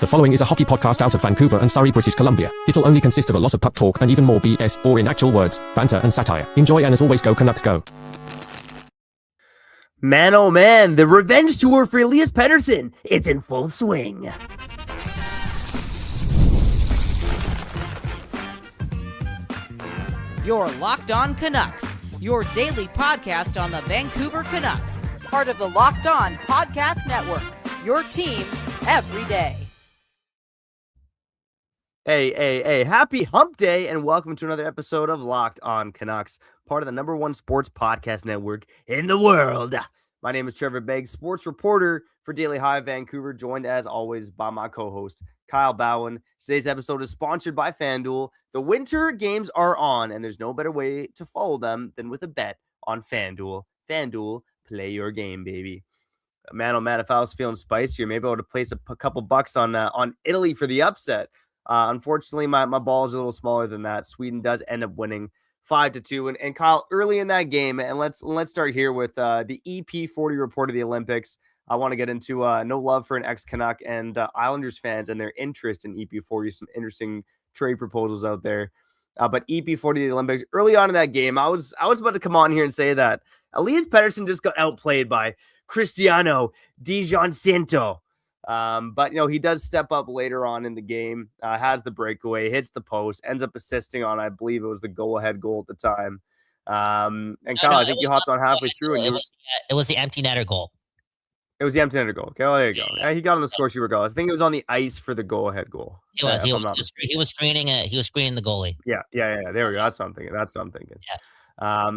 The following is a hockey podcast out of Vancouver and Surrey, British Columbia. It'll only consist of a lot of puck talk and even more BS, or in actual words, banter and satire. Enjoy, and as always, go Canucks go. Man, oh man, the revenge tour for Elias Pettersson, it's in full swing. You're Locked On Canucks, your daily podcast on the Vancouver Canucks, part of the Locked On Podcast Network, your team every day. Hey, happy hump day, and welcome to another episode of Locked On Canucks, part of the number one sports podcast network in the world. My name is Trevor Beggs, sports reporter for Daily Hive Vancouver, joined as always by my co-host, Kyle Bhawan. Today's episode is sponsored by FanDuel. The winter games are on, and there's no better way to follow them than with a bet on FanDuel. FanDuel, play your game, baby. Man, oh man, if I was feeling spicier, maybe I would have placed a couple bucks on Italy for the upset. Unfortunately, my ball is a little smaller than that. Sweden does end up winning 5-2. And Kyle, early in that game, and let's start here with the EP40 report of the Olympics. I want to get into no love for an ex-Canuck and Islanders fans and their interest in EP40. Some interesting trade proposals out there. But EP40 of the Olympics, early on in that game, I was about to come on here and say that Elias Pettersson just got outplayed by Cristiano Di Giansanto. But, he does step up later on in the game, has the breakaway, hits the post, ends up assisting on, I believe it was the go-ahead goal at the time. And Kyle, I think you hopped on halfway through. And it was the empty netter goal. It was the empty netter goal. Okay, well, there you go. Yeah, he got on the score sheet regardless. I think it was on the ice for the go-ahead goal. He was screening the goalie. Yeah. There we go. That's what I'm thinking. Yeah.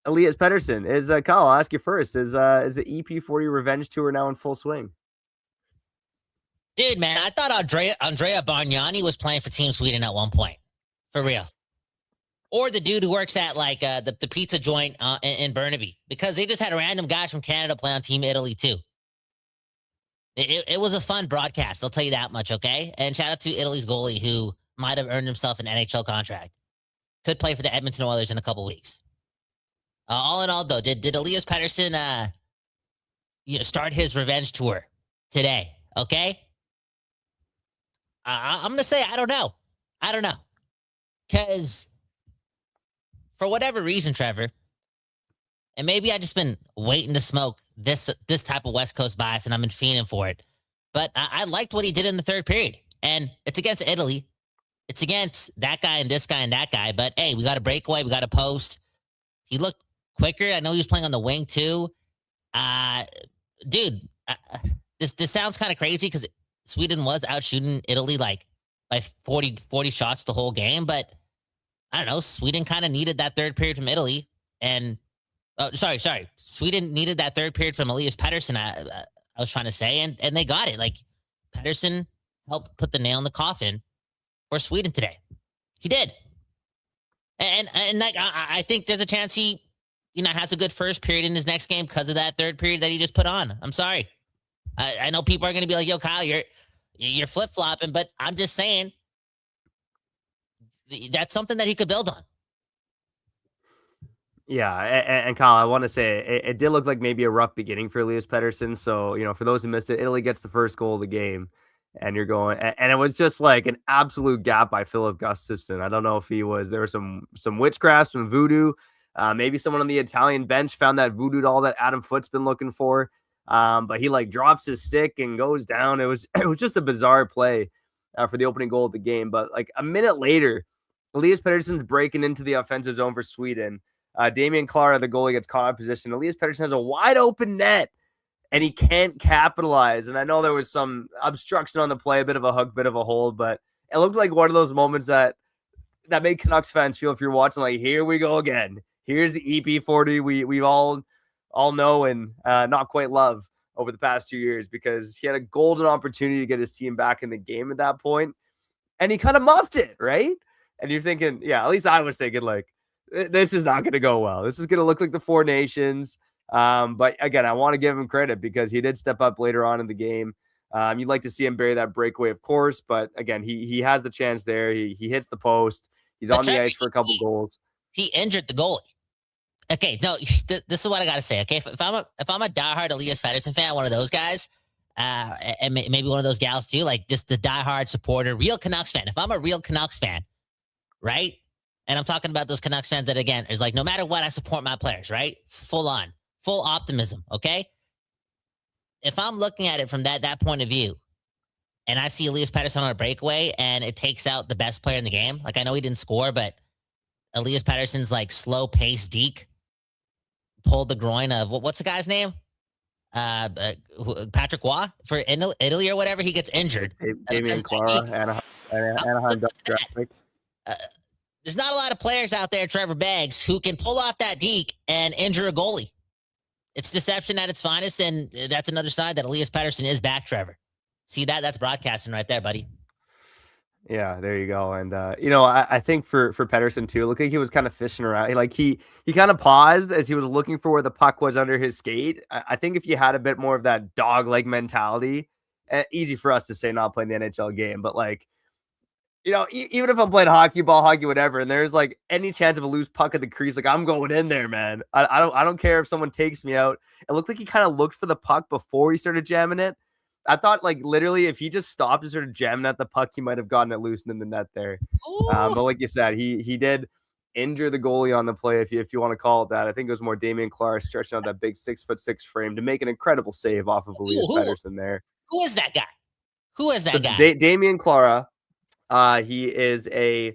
Elias Pettersson is Kyle. I'll ask you first. Is the EP40 revenge tour now in full swing? Dude, man, I thought Andrea Bargnani was playing for Team Sweden at one point. For real. Or the dude who works at the pizza joint in Burnaby, because they just had random guys from Canada play on Team Italy too. It was a fun broadcast, I'll tell you that much, okay? And shout out to Italy's goalie, who might have earned himself an NHL contract. Could play for the Edmonton Oilers in a couple weeks. All in all, though, did Elias Pettersson start his revenge tour today? Okay. I'm going to say I don't know. Because for whatever reason, Trevor, and maybe I just been waiting to smoke this type of West Coast bias, and I've been fiending for it. But I liked what he did in the third period. And it's against Italy. It's against that guy and this guy and that guy. But, hey, we got a breakaway. We got a post. He looked quicker. I know he was playing on the wing, too. Dude, this sounds kind of crazy because Sweden was out shooting Italy by 40 shots the whole game. But, I don't know, Sweden kind of needed that third period from Italy. And, Sweden needed that third period from Elias Pettersson, I was trying to say. And they got it. Pettersson helped put the nail in the coffin for Sweden today. He did. And I think there's a chance he, has a good first period in his next game because of that third period that he just put on. I'm sorry. I know people are going to be like, yo, Kyle, you're flip-flopping, but I'm just saying that's something that he could build on. Yeah, and Kyle, I want to say it did look like maybe a rough beginning for Elias Pettersson. So, for those who missed it, Italy gets the first goal of the game, and you're going, and it was just like an absolute gap by Filip Gustafsson. I don't know if there was some witchcraft, some voodoo. Maybe someone on the Italian bench found that voodoo doll that Adam Foote's been looking for. But he drops his stick and goes down. It was just a bizarre play for the opening goal of the game. But a minute later, Elias Pettersson's breaking into the offensive zone for Sweden. Damian Klara, the goalie, gets caught out of position. Elias Pettersson has a wide open net, and he can't capitalize. And I know there was some obstruction on the play, a bit of a hook, bit of a hold, but it looked like one of those moments that made Canucks fans feel, if you're watching, here we go again. Here's the EP40 we all know and not quite love over the past 2 years, because he had a golden opportunity to get his team back in the game at that point, and he kind of muffed it, right? And you're thinking, yeah, at least I was thinking, this is not going to go well. This is going to look like the Four Nations. But again, I want to give him credit because he did step up later on in the game. You'd like to see him bury that breakaway, of course, but again, he has the chance there. He hits the post. He's on the ice for a couple goals. He injured the goalie. Okay, no, this is what I got to say. Okay, if I'm a diehard Elias Pettersson fan, one of those guys, and maybe one of those gals too, like just the diehard supporter, real Canucks fan. If I'm a real Canucks fan, right? And I'm talking about those Canucks fans that, again, is like, no matter what, I support my players, right? Full on, full optimism, okay? If I'm looking at it from that point of view, and I see Elias Pettersson on a breakaway, and it takes out the best player in the game, like I know he didn't score, but Elias Pettersson's like slow-paced deke pulled the groin of, what's the guy's name? Patrick Waugh for Italy or whatever. He gets injured. Damian Clara, Anaheim Ducks draft pick. There's not a lot of players out there, Trevor Beggs, who can pull off that deke and injure a goalie. It's deception at its finest, and that's another sign that Elias Pettersson is back, Trevor. See that? That's broadcasting right there, buddy. Yeah, there you go. And I think for Pettersson too, it looked like he was kind of fishing around. He kind of paused as he was looking for where the puck was under his skate. I think if you had a bit more of that dog-like mentality, easy for us to say not playing the NHL game, but like, even if I'm playing hockey, whatever, and there's like any chance of a loose puck at the crease, like I'm going in there, man. I don't care if someone takes me out. It looked like he kind of looked for the puck before he started jamming it. I thought, like, literally, if he just stopped and started jamming at the puck, he might have gotten it loose in the net there. But like you said, he did injure the goalie on the play, if you want to call it that. I think it was more Damian Clara stretching out that big 6'6" frame to make an incredible save off of Elias Pettersson there. Who is that guy? Damian Clara. He is a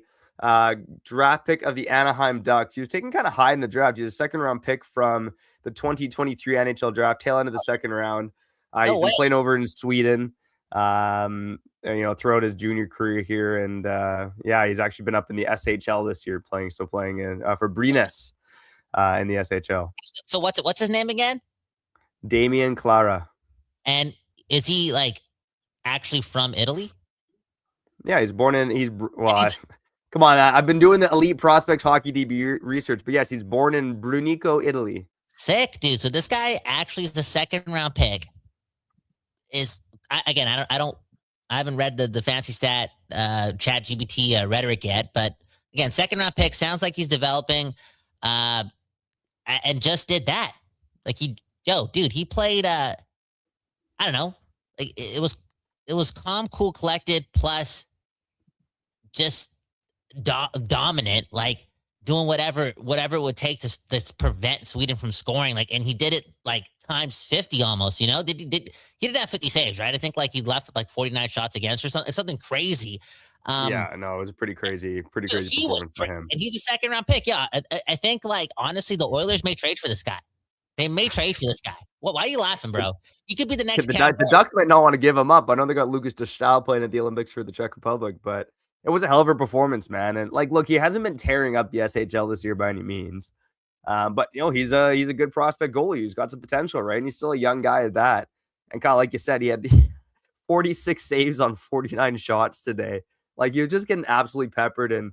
draft pick of the Anaheim Ducks. He was taken kind of high in the draft. He's a second-round pick from the 2023 NHL draft, tail end of the second round. He's been playing over in Sweden, throughout his junior career here. And he's actually been up in the SHL this year playing for Brynäs in the SHL. So what's his name again? Damian Clara. And is he like actually from Italy? Yeah, he's born in, come on. I've been doing the elite prospect hockey DB research, but yes, he's born in Brunico, Italy. Sick, dude. So this guy actually is the second round pick. I haven't read the fancy stat chat GPT rhetoric yet, but again, second round pick sounds like he's developing, and just did that. Like he played. I don't know. Like it was calm, cool, collected, plus just dominant. Like doing whatever it would take to prevent Sweden from scoring. Like, and he did it like times 50 almost, he did have 50 saves, right? I think like he left with like 49 shots against or something. It's something crazy. It was a pretty crazy performance for him. And he's a second round pick. Yeah. I think like, honestly, the Oilers may trade for this guy. They may trade for this guy. Why are you laughing, bro? You could be the next. The Ducks might not want to give him up. I know they got Lucas Dostal playing at the Olympics for the Czech Republic, but it was a hell of a performance, man. And like, look, he hasn't been tearing up the SHL this year by any means. But he's a good prospect goalie. He's got some potential, right? And he's still a young guy at that. And Kyle, like you said, he had 46 saves on 49 shots today. Like, you're just getting absolutely peppered. And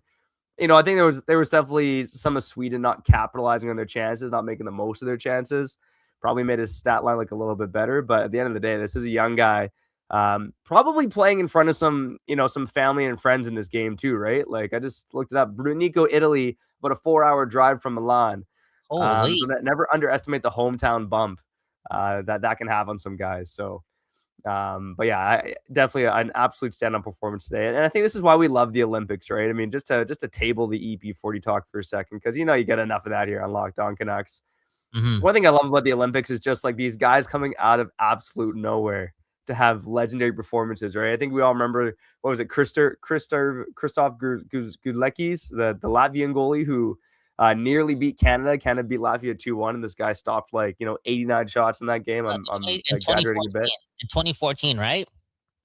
I think there was definitely some of Sweden not capitalizing on their chances, not making the most of their chances. Probably made his stat line look a little bit better. But at the end of the day, this is a young guy. Probably playing in front of some family and friends in this game too, right? Like, I just looked it up. Brunico, Italy, about a 4-hour drive from Milan. So never underestimate the hometown bump that can have on some guys. So, but yeah, definitely an absolute stand-up performance today. And I think this is why we love the Olympics, right? I mean, just to table the EP40 talk for a second, because you get enough of that here on Locked On Canucks. Mm-hmm. One thing I love about the Olympics is just like these guys coming out of absolute nowhere to have legendary performances, right? I think we all remember, what was it, Christoph Gudleckis, the Latvian goalie who nearly beat Canada. Canada beat Latvia 2-1, and this guy stopped 89 shots in that game. I'm exaggerating a bit. In 2014, right?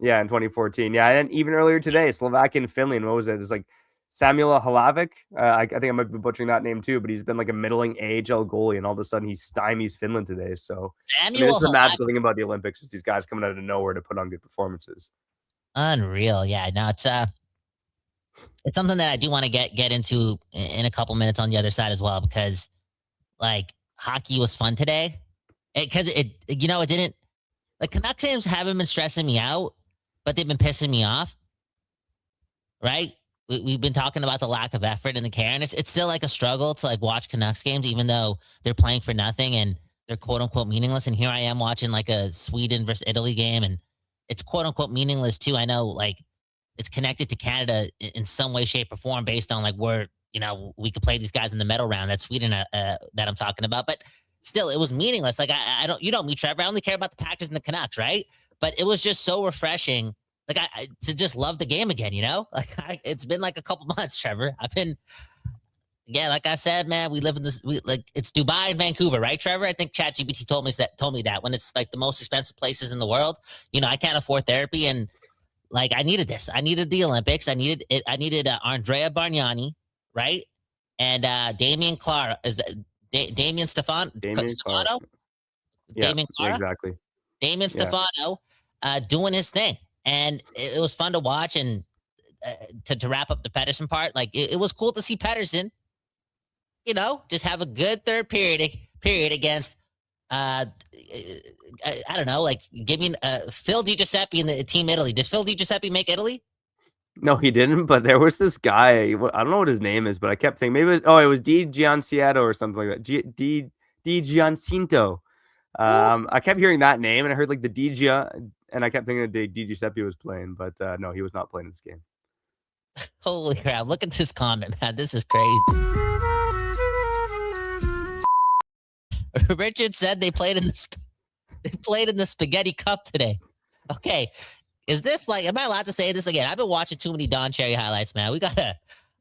Yeah, in 2014. Yeah, and even earlier today, Slovakia and Finland. What was it? It's like Samuel Halavic. I think I might be butchering that name too, but he's been like a middling AHL goalie, and all of a sudden he stymies Finland today. So it's the magical thing about the Olympics is these guys coming out of nowhere to put on good performances. Unreal. Yeah, no, it's something that I do want to get into in a couple minutes on the other side as well, because like hockey was fun today. Because it didn't, like, Canucks games haven't been stressing me out, but they've been pissing me off. Right? We've been talking about the lack of effort and the care, and it's still like a struggle to like watch Canucks games, even though they're playing for nothing. And they're quote unquote meaningless. And here I am watching like a Sweden versus Italy game, and it's quote unquote meaningless too. I know like it's connected to Canada in some way, shape, or form based on like where, we could play these guys in the medal round. That's Sweden that I'm talking about. But still, it was meaningless. Like I don't, me, Trevor. I only care about the Packers and the Canucks, right? But it was just so refreshing. Like to just love the game again, Like it's been like a couple months, Trevor. Yeah, like I said, man, we live in this. It's Dubai and Vancouver, right, Trevor? I think ChatGPT told me that when it's like the most expensive places in the world. I can't afford therapy, and like I needed this. I needed the Olympics. I needed it. I needed Andrea Bargnani, right? And Damian Clara Damian Stefano. Yeah, Damian Clara? exactly. Damian Stefano doing his thing, and it was fun to watch. And to wrap up the Pettersson part, like it was cool to see Pettersson. Just have a good third period against, I don't know, like giving Phil DiGiuseppe in the team Italy. Does Phil DiGiuseppe make Italy? No, he didn't. But there was this guy. I don't know what his name is, but I kept thinking maybe it was Di Giancietto or something like that. Di Giancinto. I kept hearing that name, and I heard like the Di and I kept thinking Di Giuseppe was playing, but no, he was not playing this game. Holy crap! Look at this comment, man. This is crazy. Richard said they played in the Spaghetti Cup today. Okay, is this like? Am I allowed to say this again? I've been watching too many Don Cherry highlights, man. We gotta.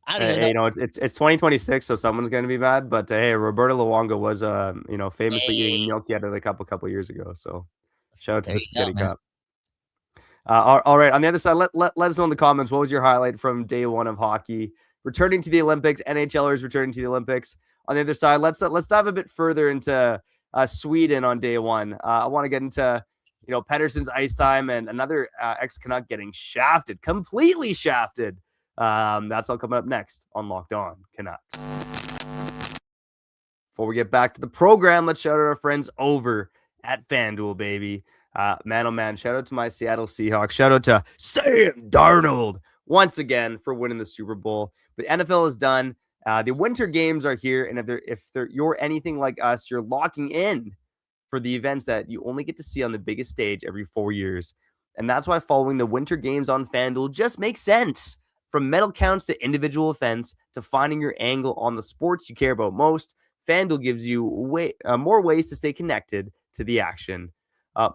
I don't even know. It's 2026, so someone's gonna be mad. But hey, Roberto Luongo was famously eating gnocchi out of the cup a couple years ago. So shout out to the Spaghetti Cup. All right, on the other side, let us know in the comments, what was your highlight from day one of hockey? Returning to the Olympics, NHLers returning to the Olympics. On the other side, let's dive a bit further into Sweden on day one. I want to get into Pettersson's ice time and another ex-Canuck getting shafted, completely shafted. That's all coming up next on Locked On Canucks. Before we get back to the program, let's shout out our friends over at FanDuel, baby. Man, oh man, shout out to my Seattle Seahawks. Shout out to Sam Darnold once again for winning the Super Bowl. But NFL is done. The winter games are here, and if you're anything like us, you're locking in for the events that you only get to see on the biggest stage every 4 years. And that's why following the winter games on FanDuel just makes sense. From medal counts to individual events to finding your angle on the sports you care about most, FanDuel gives you more ways to stay connected to the action.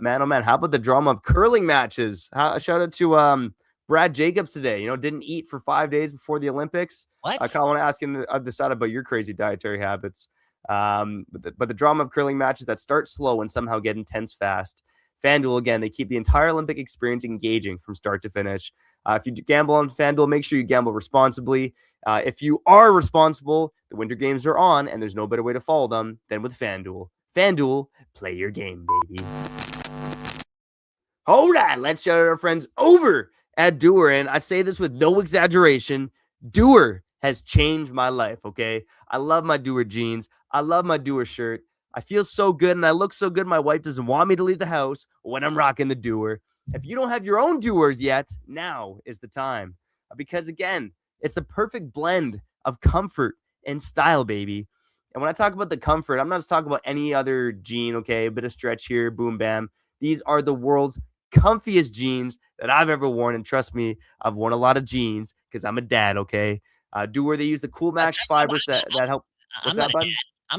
Man, oh man, how about the drama of curling matches? Shout out to Brad Jacobs today. Didn't eat for 5 days before the Olympics. What? I kind of want to ask him the other side about your crazy dietary habits. But the drama of curling matches that start slow and somehow get intense fast. FanDuel, again, they keep the entire Olympic experience engaging from start to finish. If you gamble on FanDuel, make sure you gamble responsibly. If you are responsible, the Winter Games are on, and there's no better way to follow them than with FanDuel. FanDuel, play your game, baby. Hold on, let's shout out our friends over at Doer, and I say this with no exaggeration. Doer has changed my life, okay? I love my Doer jeans. I love my Doer shirt. I feel so good, and I look so good. My wife doesn't want me to leave the house when I'm rocking the Doer. If you don't have your own Doers yet, now is the time. Because, again, it's the perfect blend of comfort and style, baby. And when I talk about the comfort, I'm not just talking about any other jean, okay? A bit of stretch here, boom, bam. These are the world's comfiest jeans that I've ever worn. And trust me, I've worn a lot of jeans because I'm a dad, okay? Doer, they use the Cool Max fibers that help. I'm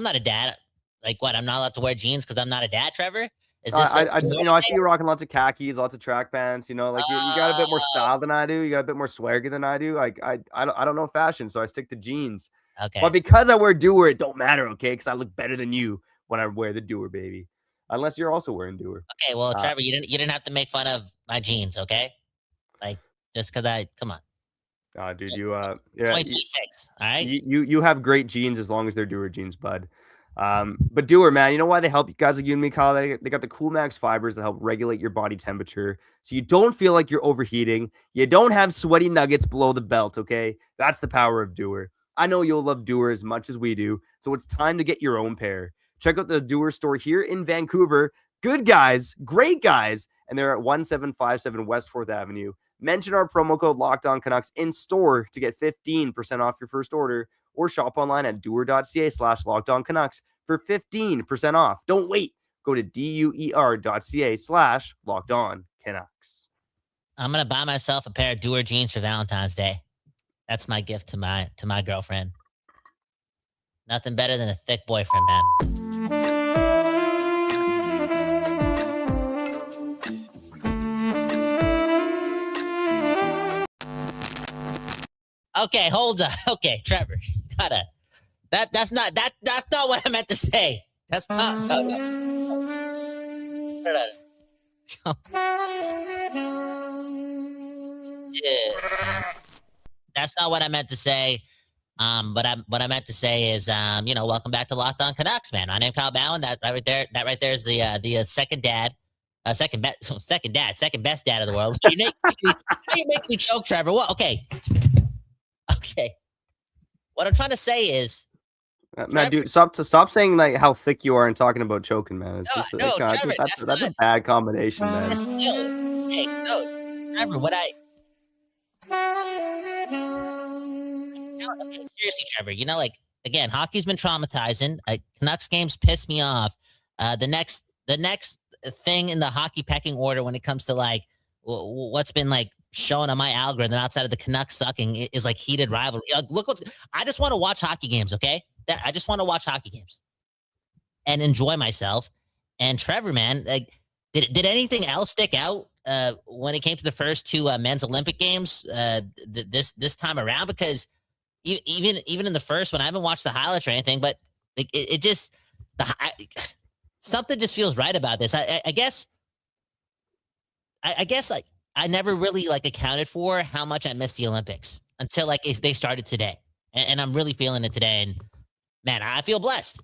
not a dad. Like what? I'm not allowed to wear jeans because I'm not a dad, Trevor? Is this I see you rocking lots of khakis, lots of track pants. Like you got a bit more style than I do. You got a bit more swagger than I do. Like I don't know fashion, so I stick to jeans. Okay. But because I wear Doer, it don't matter, okay? Because I look better than you when I wear the Doer, baby. Unless you're also wearing Doer. Okay, well, Trevor, you didn't have to make fun of my jeans, okay? Like just because come on. Dude, 2026. All right. You have great jeans as long as they're Doer jeans, bud. But Doer, man, you know why they help you guys like you and me, Kyle? They got the Cool Max fibers that help regulate your body temperature so you don't feel like you're overheating. You don't have sweaty nuggets below the belt, okay? That's the power of Doer. I know you'll love Doer as much as we do, so it's time to get your own pair. Check out the Doer store here in Vancouver. Good guys, great guys, and they're at 1757 West 4th Avenue. Mention our promo code Locked On Canucks in store to get 15% off your first order, or shop online at doer.ca/Locked On Canucks for 15% off. Don't wait. Go to DUER.ca/Locked On Canucks. I'm gonna buy myself a pair of Doer jeans for Valentine's Day. That's my gift to my girlfriend. Nothing better than a thick boyfriend, man. Okay, hold on. Okay, Trevor, that's not what I meant to say. That's not. Yeah. That's not what I meant to say. What I meant to say is, welcome back to Locked On Canucks, man. My name's Kyle Bhawan. That right there is the second best dad of the world. You make me choke, Trevor. What? Okay. What I'm trying to say is, man, dude, stop saying like how thick you are and talking about choking, man. It's Trevor, that's a bad combination, man. Trevor, seriously, Trevor, again, hockey's been traumatizing. Canucks games piss me off. The next thing in the hockey pecking order when it comes to what's been shown on my algorithm outside of the Canucks sucking is heated rivalry. I just want to watch hockey games, okay? I just want to watch hockey games and enjoy myself. And Trevor, man, did anything else stick out when it came to the first two men's Olympic games this time around? Because even in the first one, I haven't watched the highlights or anything, but it just something just feels right about this. I guess I never really accounted for how much I missed the Olympics until they started today, and I'm really feeling it today. And man, I feel blessed.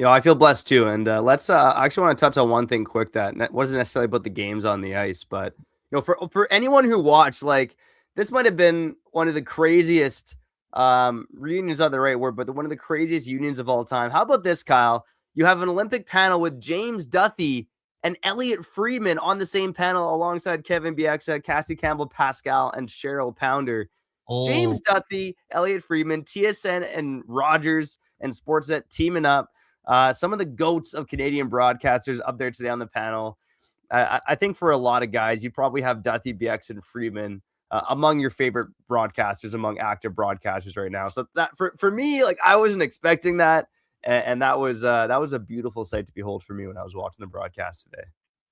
I feel blessed too. And let's I actually want to touch on one thing quick that wasn't necessarily about the games on the ice, but for anyone who watched, this might have been one of the craziest reunions, not the right word, but one of the craziest unions of all time. How about this, Kyle? You have an Olympic panel with James Duthie and Elliot Friedman on the same panel alongside Kevin Bieksa, Cassie Campbell, Pascal, and Cheryl Pounder. Oh. James Duthie, Elliot Friedman, TSN and Rogers and Sportsnet teaming up. Some of the GOATs of Canadian broadcasters up there today on the panel. I think for a lot of guys, you probably have Duthie, Bieksa, and Friedman among your favorite broadcasters, among active broadcasters right now. So that for me, I wasn't expecting that. And that was a beautiful sight to behold for me when I was watching the broadcast today.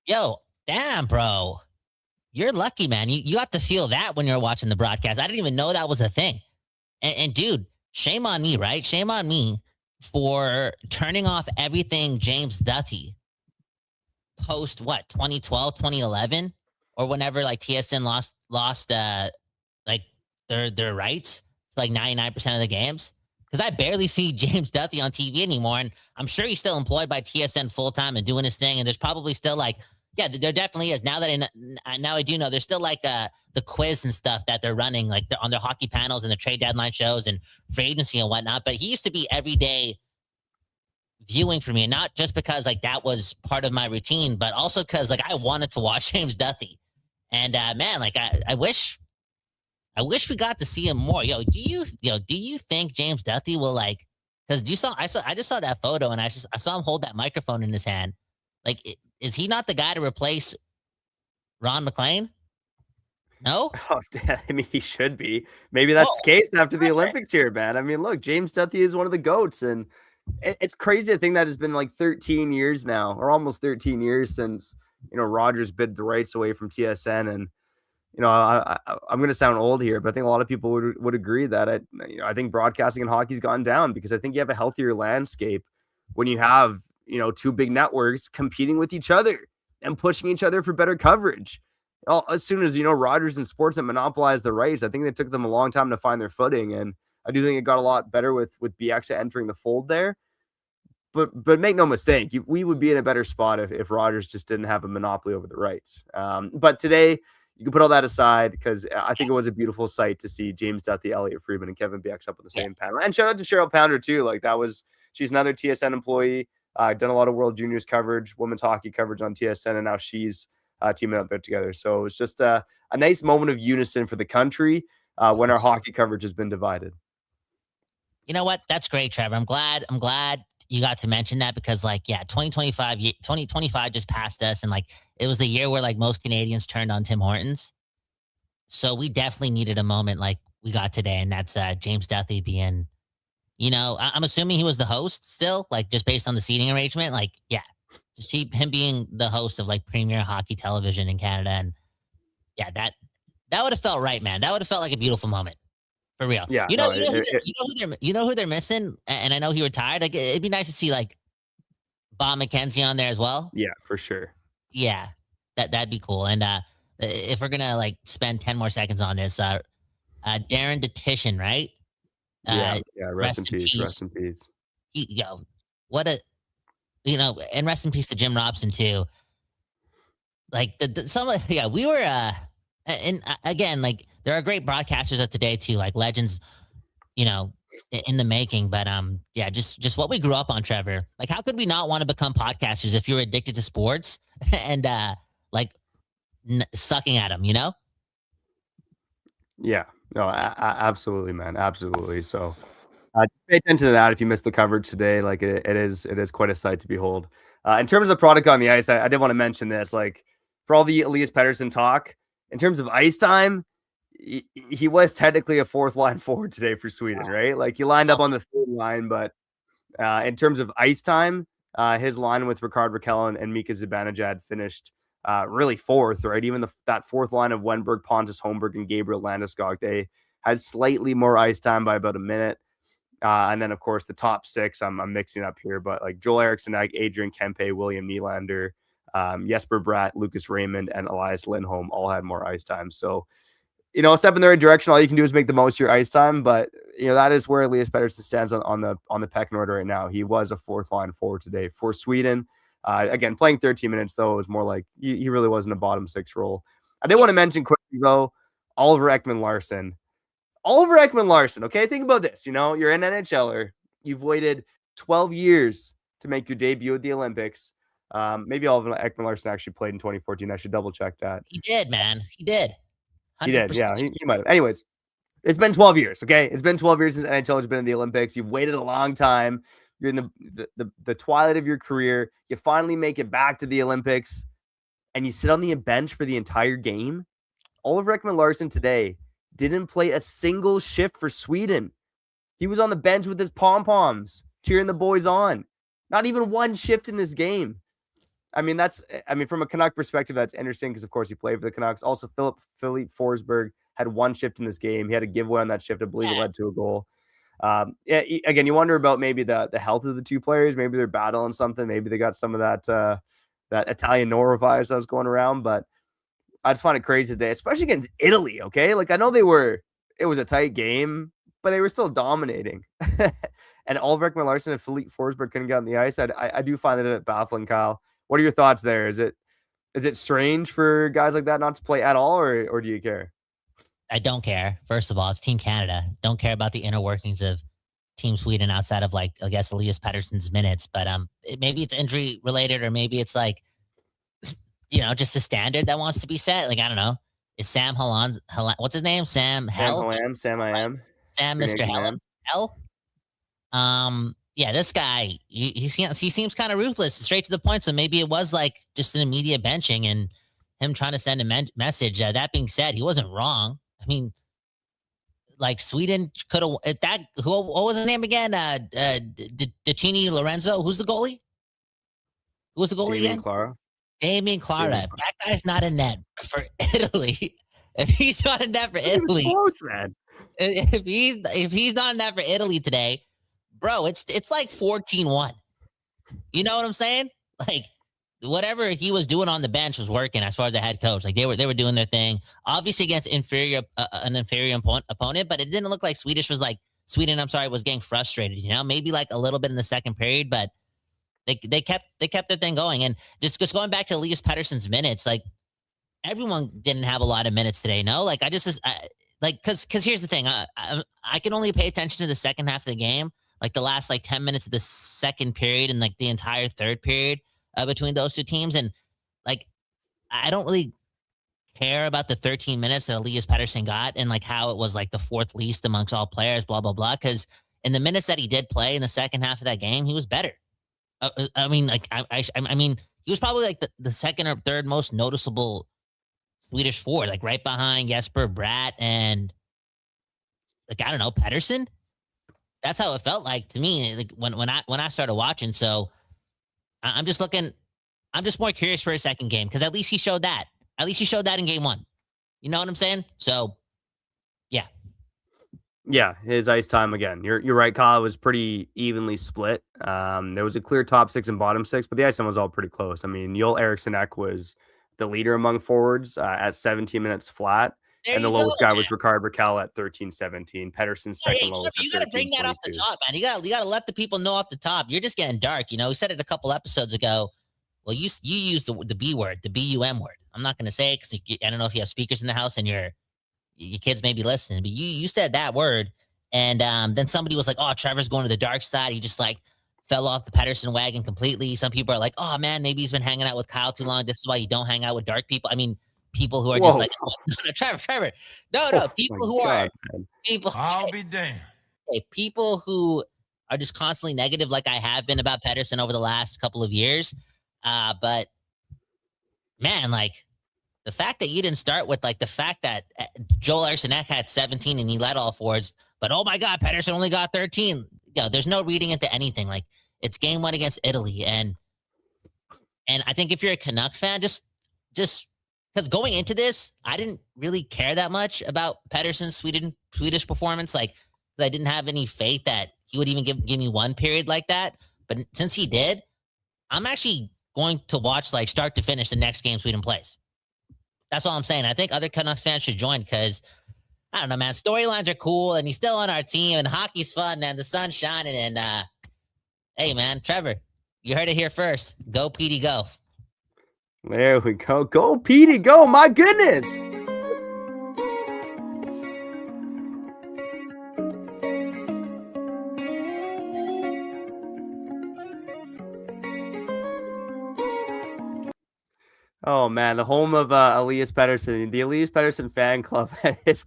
Yo, damn, bro. You're lucky, man. You got to feel that when you're watching the broadcast. I didn't even know that was a thing. And dude, shame on me, right? Shame on me for turning off everything James Duthie post 2012, 2011, or whenever TSN lost their rights to 99% of the games. Because I barely see James Duthie on TV anymore, and I'm sure he's still employed by TSN full time and doing his thing. And there's probably still there definitely is. Now that I do know, there's still the quiz and stuff that they're running on their hockey panels and the trade deadline shows and free agency and whatnot. But he used to be everyday viewing for me, and not just because that was part of my routine, but also because I wanted to watch James Duthie. And man, I wish we got to see him more. Do you think James Duthie will because I just saw that photo and I saw him hold that microphone in his hand. Is he not the guy to replace Ron McLean? No? Oh, I mean, he should be. Maybe that's the case after the Olympics here, man. I mean, look, James Duthie is one of the GOATs, and it's crazy to think that it's been 13 years now, or almost 13 years since Rogers bid the rights away from TSN. And I'm going to sound old here, but I think a lot of people would agree that I think broadcasting in hockey's gone down, because I think you have a healthier landscape when you have, two big networks competing with each other and pushing each other for better coverage. As soon as, Rogers and Sportsnet monopolized the rights, I think it took them a long time to find their footing. And I do think it got a lot better with Bieksa entering the fold there. But make no mistake, we would be in a better spot if Rogers just didn't have a monopoly over the rights. But today, you can put all that aside, because I think it was a beautiful sight to see James Duthie, Elliot Friedman, and Kevin Bieksa up on the same panel. And shout out to Cheryl Pounder too. She's another TSN employee. Done a lot of World Juniors coverage, women's hockey coverage on TSN, and now she's teaming up there together. So it's just a nice moment of unison for the country when our hockey coverage has been divided. You know what? That's great, Trevor. I'm glad you got to mention that because, like, yeah, 2025 just passed us, and like it was the year where like most Canadians turned on Tim Hortons. So we definitely needed a moment like we got today, and that's James Duthie being, I'm assuming he was the host still, like just based on the seating arrangement. Like, yeah, to see him being the host of like premier hockey television in Canada, and yeah, that would have felt right, man. That would have felt like a beautiful moment. For real. Yeah. You know who they're missing? And I know he retired. Like, it'd be nice to see like Bob McKenzie on there as well. Yeah, for sure. Yeah. That'd be cool. And if we're gonna like spend 10 more seconds on this, Darren Detition, right? Yeah. Rest in peace. Rest in peace. And rest in peace to Jim Robson too. Like we were and again, like there are great broadcasters of today too, like legends, in the making. But yeah, just what we grew up on, Trevor. Like, how could we not want to become podcasters if you're addicted to sports and sucking at them? Yeah, no, absolutely, man, absolutely. So pay attention to that if you missed the coverage today. Like it is quite a sight to behold. In terms of the product on the ice, I did want to mention this. Like for all the Elias Pettersson talk. In terms of ice time, he was technically a fourth line forward today for Sweden, right? Like he lined up on the third line, but in terms of ice time, his line with Rickard Rakell and Mika Zibanejad finished really fourth, right? Even that fourth line of Wenberg, Pontus Holmberg, and Gabriel Landeskog, they had slightly more ice time by about a minute. And then, of course, the top six, I'm mixing up here, but like Joel Eriksson, Adrian Kempe, William Nylander, Jesper Bratt, Lucas Raymond, and Elias Lindholm all had more ice time. So, a step in the right direction. All you can do is make the most of your ice time. But that is where Elias Pettersson stands on the pecking order right now. He was a fourth line forward today for Sweden. Again, playing 13 minutes though, it was more like he really wasn't a bottom six role. I did want to mention quickly though, Oliver Ekman-Larsson. Okay, think about this. You're an NHLer. You've waited 12 years to make your debut at the Olympics. Maybe Oliver Ekman-Larsson actually played in 2014. I should double check that. He did, man. He did. 100%. He did. Yeah, he might have. Anyways, it's been 12 years. Okay, it's been 12 years since NHL has been in the Olympics. You've waited a long time. You're in the twilight of your career. You finally make it back to the Olympics, and you sit on the bench for the entire game. Oliver Ekman-Larsson today didn't play a single shift for Sweden. He was on the bench with his pom-poms, cheering the boys on. Not even one shift in this game. From a Canuck perspective, that's interesting because, of course, he played for the Canucks. Also, Philippe Forsberg had one shift in this game. He had a giveaway on that shift. I believe it led to a goal. Again, you wonder about maybe the health of the two players. Maybe they're battling something. Maybe they got some of that Italian norovirus that was going around. But I just find it crazy today, especially against Italy, okay? Like, I know it was a tight game, but they were still dominating. And Oliver Ekman-Larsson and Philippe Forsberg couldn't get on the ice. I do find it a bit baffling, Kyle. What are your thoughts there? Is it strange for guys like that not to play at all, or do you care? I don't care. First of all, it's Team Canada. Don't care about the inner workings of Team Sweden outside of, like, I guess, Elias Pettersson's minutes. But maybe it's injury related, or maybe it's like, just a standard that wants to be set. Like, I don't know. Is Sam Hallam, what's his name? Sam Mr. Hellam. Yeah, this guy, he seems kind of ruthless, straight to the point. So maybe it was like just an immediate benching and him trying to send a message. That being said, he wasn't wrong. I mean, like Sweden could have what was his name again? Decini Lorenzo. Who's the goalie? Who was the goalie again? Damian Clara. If that guy's not in net for Italy, if he's not in net for Italy, close, man. If he's not in net for Italy today, bro, it's like 14-1. You know what I'm saying? Like, whatever he was doing on the bench was working as far as the head coach. Like, they were doing their thing, obviously against an inferior opponent, but it didn't look like Sweden was getting frustrated. Maybe like a little bit in the second period, but they kept their thing going. And just going back to Elias Pettersson's minutes, like, everyone didn't have a lot of minutes today. No, like, because here's the thing, I can only pay attention to the second half of the game. like the last like 10 minutes of the second period and like the entire third period between those two teams. And like, I don't really care about the 13 minutes that Elias Pettersson got and like how it was like the fourth least amongst all players, blah, blah, blah. Because in the minutes that he did play in the second half of that game, he was better. I mean, like, I mean, he was probably like the second or third most noticeable Swedish forward, like right behind Jesper Bratt and like, I don't know, Pettersson. That's how it felt like to me, like when I started watching. So I'm just more curious for a second game because at least he showed that. At least he showed that in game one. You know what I'm saying? So, yeah. Yeah, his ice time again. You're right, Kyle. It was pretty evenly split. There was a clear top six and bottom six, but the ice time was all pretty close. I mean, Joel Eriksson Ek was the leader among forwards at 17 minutes flat. There And the you lowest go, guy man. was Rickard Rakell at 13-17. Pettersson's second lowest. You got to bring that off the top, man. You got to let the people know off the top. You're just getting dark. You know, we said it a couple episodes ago. Well, you use the B word, the BUM word. I'm not going to say it because I don't know if you have speakers in the house and your kids may be listening, but you said that word. And then somebody was like, oh, Trevor's going to the dark side. He just like fell off the Pettersson wagon completely. Some people are like, oh, man, maybe he's been hanging out with Kyle too long. This is why you don't hang out with dark people. I mean, people who are just like, oh, no, Trevor. No, people who are people. I'll be damned. People who are just constantly negative, like I have been about Pettersson over the last couple of years. But man, like the fact that you didn't start with like the fact that Joel Eriksson Ek had 17 and he led all forwards, but oh my God, Pettersson only got 13. Yeah, there's no reading into anything. Like it's game one against Italy, and I think if you're a Canucks fan, just because going into this, I didn't really care that much about Pettersson's Swedish performance. Like I didn't have any faith that he would even give me one period like that. But since he did, I'm actually going to watch like start to finish the next game Sweden plays. That's all I'm saying. I think other Canucks fans should join because I don't know, man. Storylines are cool, and he's still on our team, and hockey's fun, and the sun's shining. And hey, man, Trevor, you heard it here first. Go, Petey, go. There we go. Go, Petey, go. My goodness. Oh, man, the home of Elias Pettersson, the Elias Pettersson fan club. It's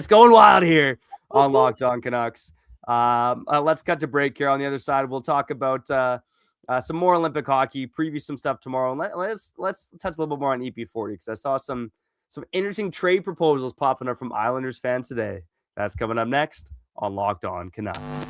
going wild here on Locked On Canucks. Let's cut to break here. On the other side, we'll talk about some more Olympic hockey, preview some stuff tomorrow. And let's touch a little bit more on EP40 because I saw some interesting trade proposals popping up from Islanders fans today. That's coming up next on Locked On Canucks.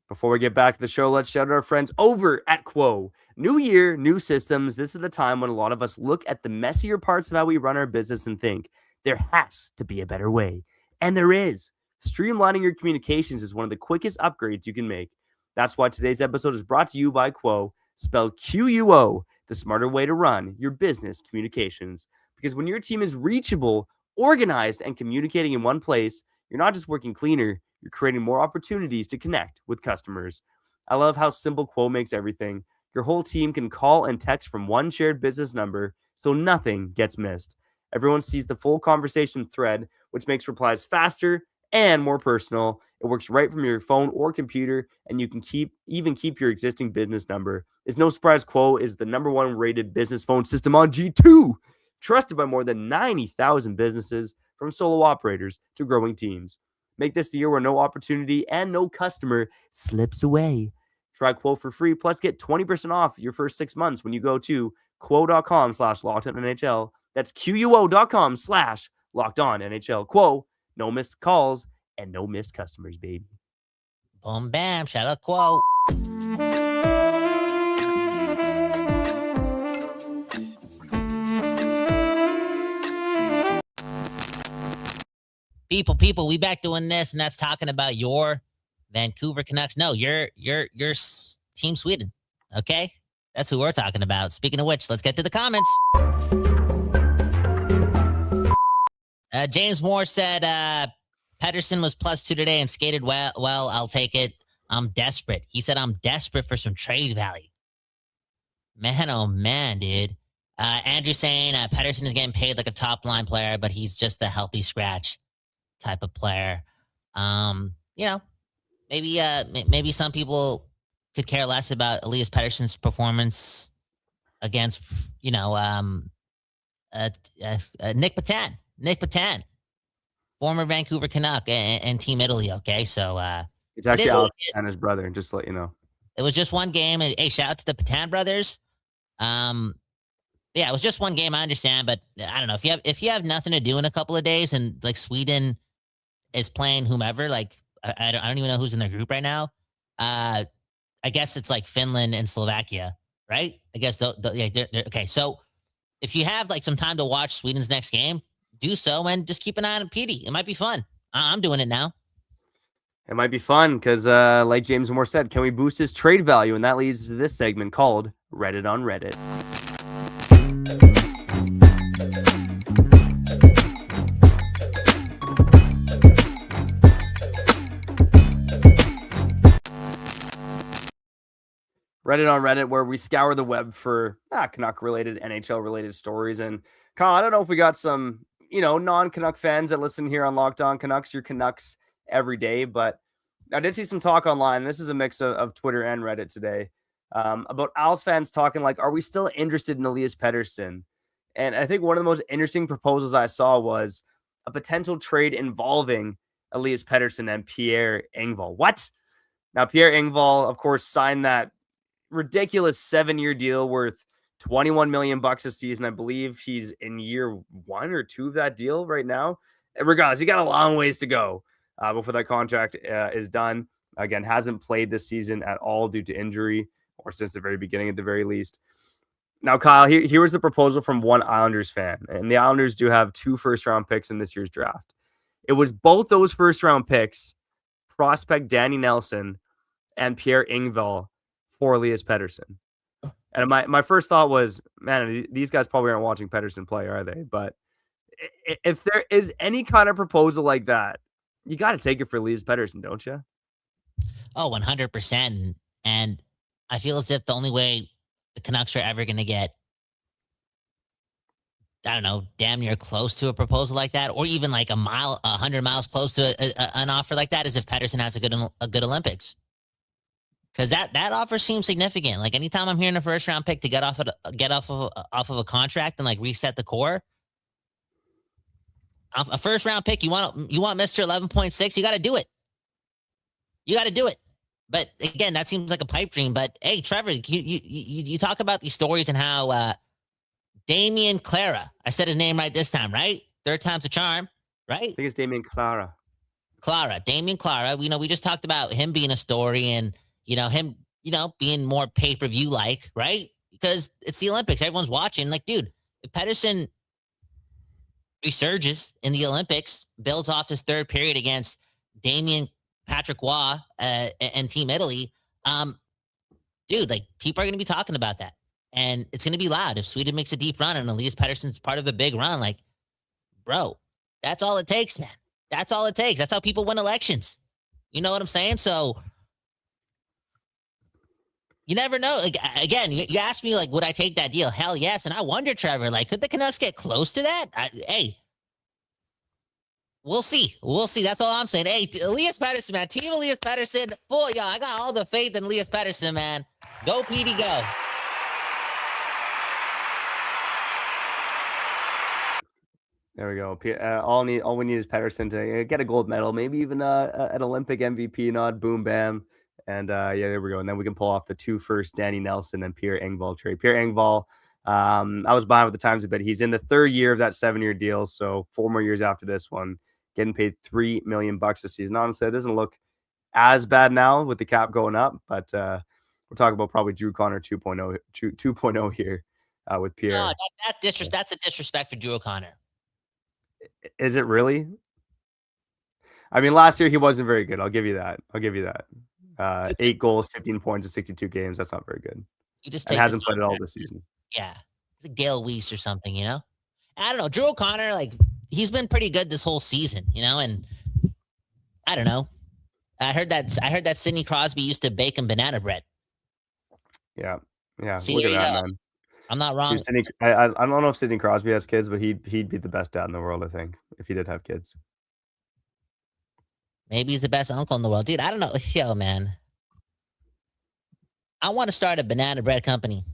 Before we get back to the show, let's shout out our friends over at Quo. New year, new systems. This is the time when a lot of us look at the messier parts of how we run our business and think there has to be a better way. And there is. Streamlining your communications is one of the quickest upgrades you can make. That's why today's episode is brought to you by Quo, spelled QUO, the smarter way to run your business communications. Because when your team is reachable, organized, and communicating in one place, you're not just working cleaner, you're creating more opportunities to connect with customers. I love how simple Quo makes everything. Your whole team can call and text from one shared business number, so nothing gets missed. Everyone sees the full conversation thread, which makes replies faster and more personal. It works right from your phone or computer, and you can keep your existing business number. It's no surprise Quo is the #1 rated business phone system on G2, trusted by more than 90,000 businesses, from solo operators to growing teams. Make this the year where no opportunity and no customer slips away. Try Quo for free, plus get 20% off your first 6 months when you go to quo.com/LockedOnNHL. That's QUO.com/LockedOnNHL. Quo, no missed calls and no missed customers, baby. Boom, bam, shout out Quo. People, we back doing this, and that's talking about your Vancouver Canucks. No, your Team Sweden. Okay, that's who we're talking about. Speaking of which, let's get to the comments. James Moore said Pettersson was +2 today and skated well. I'll take it. I'm desperate. He said I'm desperate for some trade value. Man, oh man, dude. Andrew saying Pettersson is getting paid like a top line player, but he's just a healthy scratch type of player. You know, maybe some people could care less about Elias Pettersson's performance against, Nick Patan. Nick Patan, former Vancouver Canuck and Team Italy. Okay, so it's actually Alex and his brother. Just to let you know, it was just one game. And hey, shout out to the Patan brothers. Yeah, it was just one game. I understand, but I don't know if you have nothing to do in a couple of days, and like Sweden is playing whomever. Like I don't even know who's in their group right now. I guess it's like Finland and Slovakia, right? I guess they're okay. So if you have like some time to watch Sweden's next game, do so and just keep an eye on Petey. It might be fun. I'm doing it now. It might be fun because, like James Moore said, can we boost his trade value? And that leads to this segment called Reddit on Reddit. Reddit on Reddit, where we scour the web for Canuck-related, NHL-related stories. And Kyle, I don't know if we got some, non-Canuck fans that listen here on Locked On Canucks, your Canucks every day, but I did see some talk online. This is a mix of Twitter and Reddit today about Als fans talking like, are we still interested in Elias Pettersson? And I think one of the most interesting proposals I saw was a potential trade involving Elias Pettersson and Pierre Engvall. What? Now, Pierre Engvall, of course, signed that ridiculous 7-year deal worth $21 million a season. I believe he's in year 1 or 2 of that deal right now. Regardless, he got a long ways to go before that contract is done. Again, hasn't played this season at all due to injury, or since the very beginning at the very least. Now, Kyle, here was the proposal from one Islanders fan, and the Islanders do have 2 first-round picks in this year's draft. It was both those first-round picks, prospect Danny Nelson and Pierre Engvall, for Elias Pettersson. And my first thought was, man, these guys probably aren't watching Pettersson play, are they? But if there is any kind of proposal like that, you got to take it for Elias Pettersson, don't you? Oh, 100%. And I feel as if the only way the Canucks are ever going to get, I don't know, damn near close to a proposal like that, or even like 100 miles close to an offer like that, is if Pettersson has a good Olympics. Because that offer seems significant. Like anytime I'm hearing a first round pick to get off of a contract and like reset the core, a first round pick, you want Mr. 11.6, you got to do it. You got to do it. But again, that seems like a pipe dream. But hey, Trevor, you talk about these stories and how Damian Clara, I said his name right this time, right? Third time's a charm, right? I think it's Damian Clara. Damian Clara. We just talked about him being a story and him, being more pay-per-view like, right? Because it's the Olympics. Everyone's watching. Like, dude, if Pettersson resurges in the Olympics, builds off his third period against Damien Patrick Waugh and Team Italy, dude, like, people are going to be talking about that. And it's going to be loud. If Sweden makes a deep run and Elias Pettersson's part of a big run, like, bro, that's all it takes, man. That's all it takes. That's how people win elections. You know what I'm saying? So you never know. Like, again, you asked me, like, would I take that deal? Hell yes. And I wonder, Trevor, like, could the Canucks get close to that? Hey, we'll see. We'll see. That's all I'm saying. Hey, Elias Pettersson, man. Team Elias Pettersson. I got all the faith in Elias Pettersson, man. Go, Petey, go. There we go. All we need is Pettersson to get a gold medal, maybe even an Olympic MVP nod. Boom, bam. And there we go. And then we can pull off the 2 first Danny Nelson and Pierre Engvall trade. Pierre Engvall, I was behind with the times a bit. He's in the 3rd year of that 7-year deal. So 4 more years after this one, getting paid $3 million a season. Honestly, it doesn't look as bad now with the cap going up, but we're talking about probably Drew Connor 2.0 here with Pierre. No, that's a disrespect for Drew O'Connor. Is it really? I mean, last year he wasn't very good. I'll give you that. 8 goals, 15 points in 62 games. That's not very good. You just hasn't played it all this season. Yeah. It's like Gale Weiss or something, I don't know. Drew O'Connor, like, he's been pretty good this whole season, and I don't know. I heard that Sidney Crosby used to bake him banana bread. Yeah. See, look at that, man. I'm not wrong. Dude, I don't know if Sidney Crosby has kids, but he'd be the best dad in the world, I think, if he did have kids. Maybe he's the best uncle in the world. Dude, I don't know. Yo, man. I want to start a banana bread company.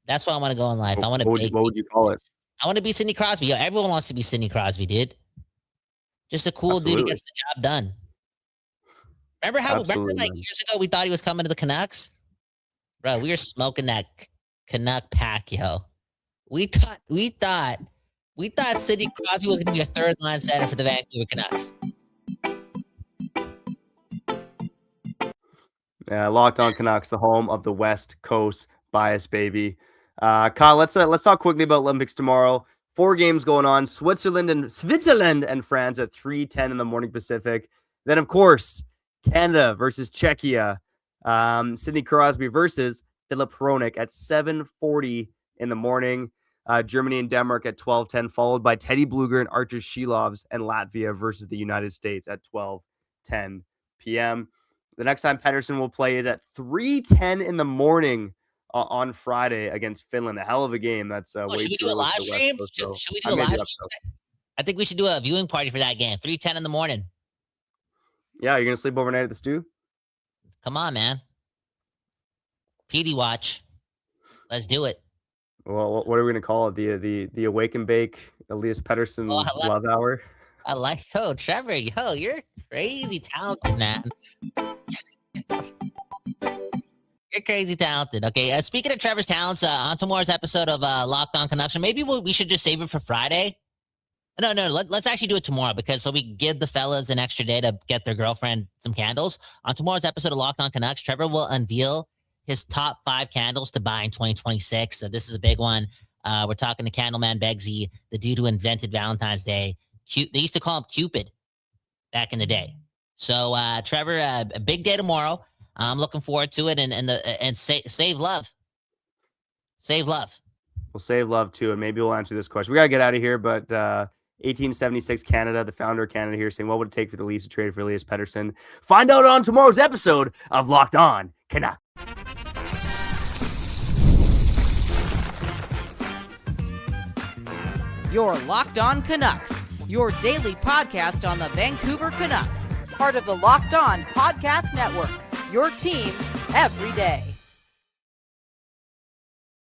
That's why I want to go in life. I want to. What would you call it? I want to be Sidney Crosby. Yo, everyone wants to be Sidney Crosby, dude. Just a cool dude who gets the job done. Remember like years ago we thought he was coming to the Canucks? Bro, we were smoking that Canuck pack, yo. We thought Sidney Crosby was going to be a third line center for the Vancouver Canucks. Yeah, Locked On Canucks, the home of the West Coast bias, baby. Kyle, let's talk quickly about Olympics tomorrow. 4 games going on: Switzerland and France at 3:10 in the morning Pacific. Then, of course, Canada versus Czechia. Sidney Crosby versus Filip Hronek at 7:40 in the morning. Germany and Denmark at 12:10, followed by Teddy Bluger and Artur Shilovs and Latvia versus the United States at 12:10 p.m. The next time Pettersson will play is at 3:10 in the morning on Friday against Finland. A hell of a game. That's way should we too do a early live for the West stream? Coast, Should we do a live stream? I think we should do a viewing party for that game. 3:10 in the morning. Yeah, you're gonna sleep overnight at the stew? Come on, man. PD watch. Let's do it. Well, what are we gonna call it? The Awake and Bake Elias Pettersson Love Hour? I like, Trevor, you're crazy talented, man. You're crazy talented. Okay, speaking of Trevor's talents, on tomorrow's episode of Locked On Canucks, maybe we should just save it for Friday. No, let's actually do it tomorrow because so we give the fellas an extra day to get their girlfriend some candles. On tomorrow's episode of Locked On Canucks, Trevor will unveil his top 5 candles to buy in 2026. So this is a big one. We're talking to Candleman Beggsy, the dude who invented Valentine's Day. They used to call him Cupid back in the day. So Trevor, a big day tomorrow. I'm looking forward to it and save love. Save love. We'll save love too, and maybe we'll answer this question. We gotta get out of here, but 1876 Canada, the founder of Canada here, saying, what would it take for the Leafs to trade for Elias Pettersson? Find out on tomorrow's episode of Locked On Canucks. Your Locked On Canucks, your daily podcast on the Vancouver Canucks, part of the Locked On Podcast Network, your team every day.